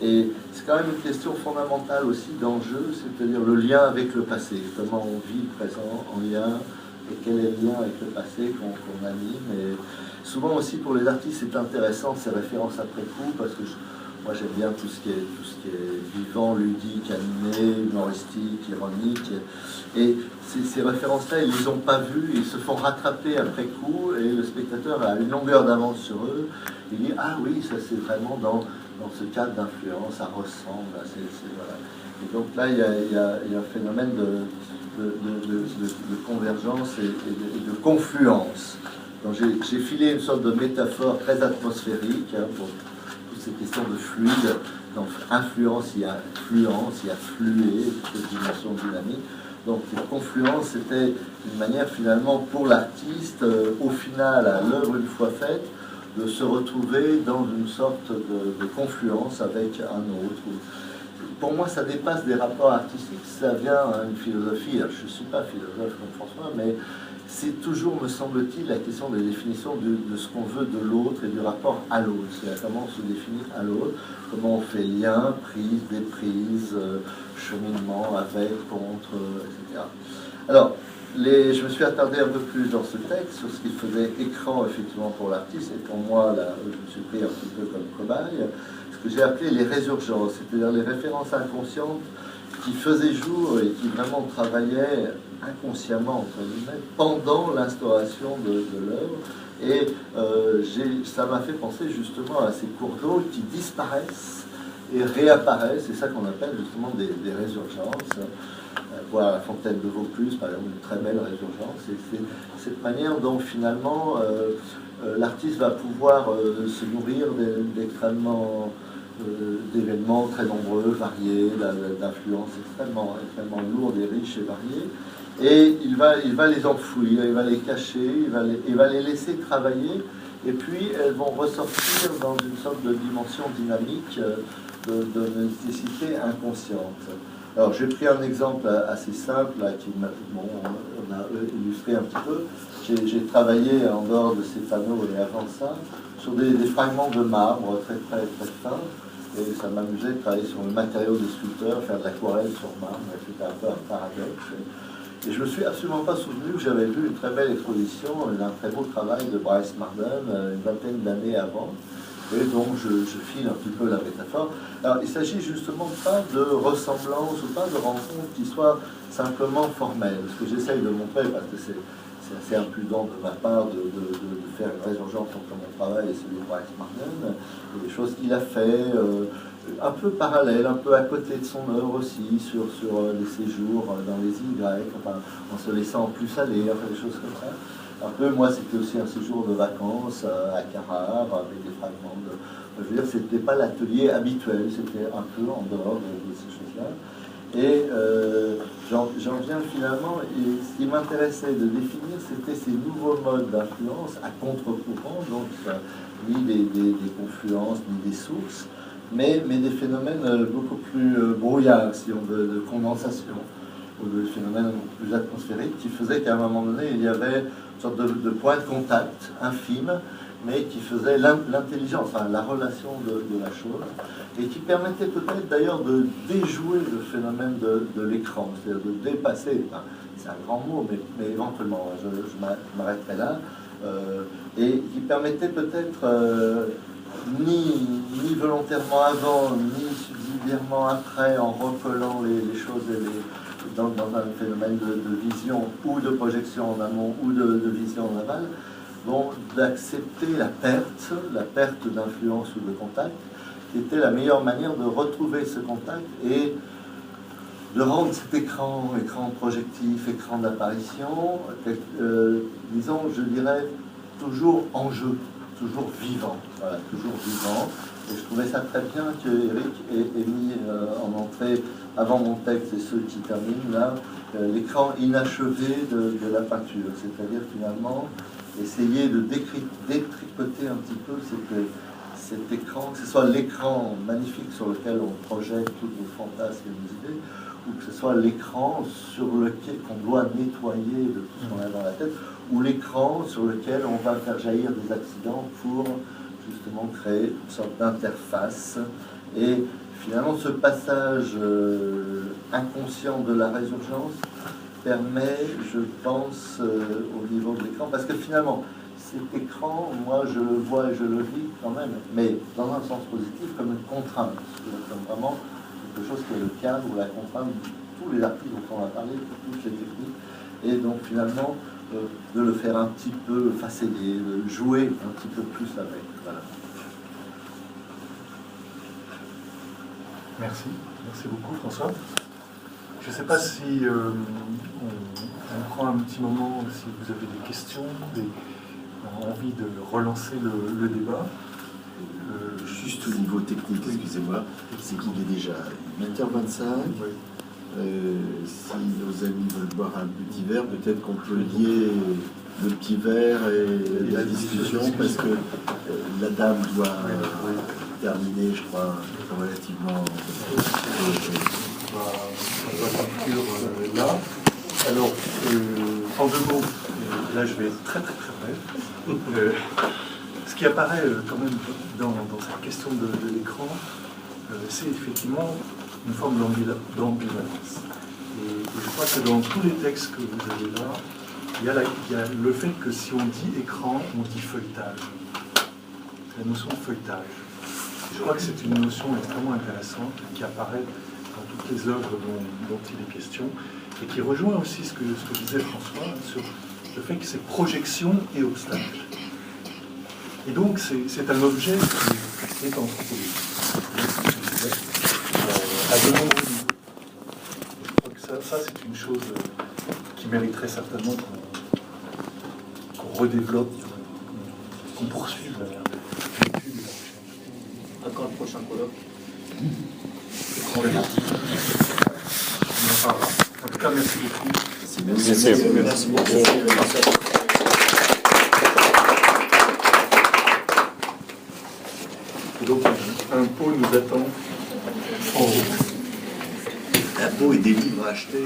Et c'est quand même une question fondamentale aussi d'enjeu, c'est-à-dire le lien avec le passé, comment on vit le présent en lien, et quel est le lien avec le passé qu'on anime. Et souvent aussi pour les artistes, c'est intéressant ces références après coup, parce que moi j'aime bien tout ce qui est vivant, ludique, animé, humoristique, ironique. Et ces références-là, ils ne les ont pas vues, ils se font rattraper après coup, et le spectateur a une longueur d'avance sur eux. Il dit « Ah oui, ça c'est vraiment dans ce cadre d'influence, ça ressemble. » voilà. Et donc là, il y a un phénomène de convergence et de confluence. Donc j'ai filé une sorte de métaphore très atmosphérique pour toutes ces questions de fluide. Donc influence, il y a fluence, il y a flué, cette dimension dynamique. Donc confluence, c'était une manière finalement pour l'artiste, au final, à l'œuvre une fois faite, de se retrouver dans une sorte de confluence avec un autre. Pour moi, ça dépasse des rapports artistiques, ça vient à une philosophie. Alors, je ne suis pas philosophe comme François, mais c'est toujours, me semble-t-il, la question de la définition de ce qu'on veut de l'autre et du rapport à l'autre. C'est comment on se définit à l'autre, comment on fait lien, prise, déprise, cheminement avec, contre, etc. Alors, je me suis attardé un peu plus dans ce texte sur ce qu'il faisait écran effectivement pour l'artiste, et pour moi, là, je me suis pris un petit peu comme cobaye, ce que j'ai appelé les résurgences, c'est-à-dire les références inconscientes qui faisaient jour et qui vraiment travaillaient inconsciemment, entre guillemets, pendant l'instauration de l'œuvre. Et ça m'a fait penser justement à ces cours d'eau qui disparaissent et réapparaissent, c'est ça qu'on appelle justement des résurgences. Voilà, la fontaine de Vaucluse, par exemple, une très belle résurgence. Et c'est cette manière dont finalement l'artiste va pouvoir se nourrir d'extrêmement d'événements très nombreux, variés, d'influences extrêmement lourdes et riches et variées. Et il va les enfouir, il va les cacher, il va les laisser travailler. Et puis elles vont ressortir dans une sorte de dimension dynamique de nécessité inconsciente. Alors j'ai pris un exemple assez simple là, qui on a illustré un petit peu. J'ai travaillé en dehors de ces panneaux et avant ça sur des fragments de marbre très très très fins, et ça m'amusait de travailler sur le matériau des sculpteurs, faire de l'aquarelle sur marbre, c'était un peu un paradoxe. Et je me suis absolument pas souvenu que j'avais vu une très belle exposition d'un très beau travail de Bryce Marden une vingtaine d'années avant. Et donc je file un petit peu la métaphore. Alors il s'agit justement pas de ressemblance ou pas de rencontre qui soit simplement formelle. Ce que j'essaye de montrer, parce que c'est assez impudent de ma part de faire une résurgence entre mon travail et celui de Bryce Marden, des choses qu'il a fait un peu parallèles, un peu à côté de son œuvre aussi, sur les séjours dans les îles grecques, enfin, en se laissant plus aller, enfin, des choses comme ça. Un peu, moi, c'était aussi un séjour de vacances à Carrare, avec des fragments de... Je veux dire, c'était pas l'atelier habituel, c'était un peu en dehors de ces choses-là. Et j'en viens finalement, et ce qui m'intéressait de définir, c'était ces nouveaux modes d'influence à contre-courant, donc ni des confluences, ni des sources, mais des phénomènes beaucoup plus brouillards, si on veut, de condensation, ou de phénomènes plus atmosphériques, qui faisaient qu'à un moment donné, il y avait une sorte de point de contact infime, mais qui faisait l'intelligence, enfin, la relation de la chose, et qui permettait peut-être d'ailleurs de déjouer le phénomène de l'écran, c'est-à-dire de dépasser, enfin, c'est un grand mot, mais éventuellement, je m'arrêterai là, et qui permettait peut-être ni volontairement avant, ni subsidiairement après, en recollant les choses dans un phénomène de vision ou de projection en amont ou de vision en aval, bon, d'accepter la perte d'influence ou de contact, qui était la meilleure manière de retrouver ce contact et de rendre cet écran projectif, écran d'apparition, disons, je dirais, toujours en jeu, toujours vivant. Voilà, toujours vivant. Et je trouvais ça très bien que Eric ait mis en entrée, avant mon texte et ceux qui terminent là, l'écran inachevé de la peinture. C'est-à-dire finalement essayer de détricoter un petit peu cet écran, que ce soit l'écran magnifique sur lequel on projette tous nos fantasmes et nos idées, ou que ce soit l'écran sur lequel qu'on doit nettoyer de tout ce qu'on a dans la tête, ou l'écran sur lequel on va faire jaillir des accidents pour justement créer une sorte d'interface. Et finalement, ce passage inconscient de la résurgence permet, je pense, au niveau de l'écran, parce que finalement, cet écran, moi, je le vois et je le vis quand même, mais dans un sens positif, comme une contrainte, comme vraiment quelque chose qui est le cadre ou la contrainte de tous les artistes dont on a parlé, de toutes les techniques, et donc finalement, de le faire un petit peu façonner, de jouer un petit peu plus avec. Voilà. Merci beaucoup François. Je ne sais pas si on prend un petit moment, si vous avez des questions, envie de relancer le débat. Juste au niveau technique, excusez-moi, c'est qu'il est déjà 8h25. Oui. Si nos amis veulent boire un petit verre, peut-être qu'on peut lier le petit verre et la discussion, parce que la dame doit terminer, je crois, relativement. On va conclure là. Alors, en 2 mots, là je vais être très très très bref. Ce qui apparaît quand même dans cette question de l'écran, c'est effectivement une forme d'ambivalence. Et je crois que dans tous les textes que vous avez là, il y a le fait que si on dit écran, on dit feuilletage. C'est la notion de feuilletage. Je crois que c'est une notion extrêmement intéressante qui apparaît dans toutes les œuvres dont il est question et qui rejoint aussi ce que disait François sur le fait que c'est projection et obstacle. Et donc c'est un objet qui est anthropologique. À de nombreux niveaux. Je crois que ça c'est une chose qui mériterait certainement qu'on redéveloppe, qu'on poursuive l'étude. Encore le prochain colloque. On verra. On en parlera. En tout cas, merci beaucoup. Merci beaucoup. Et donc, un pot nous attend en haut. Un pot et des livres à acheter.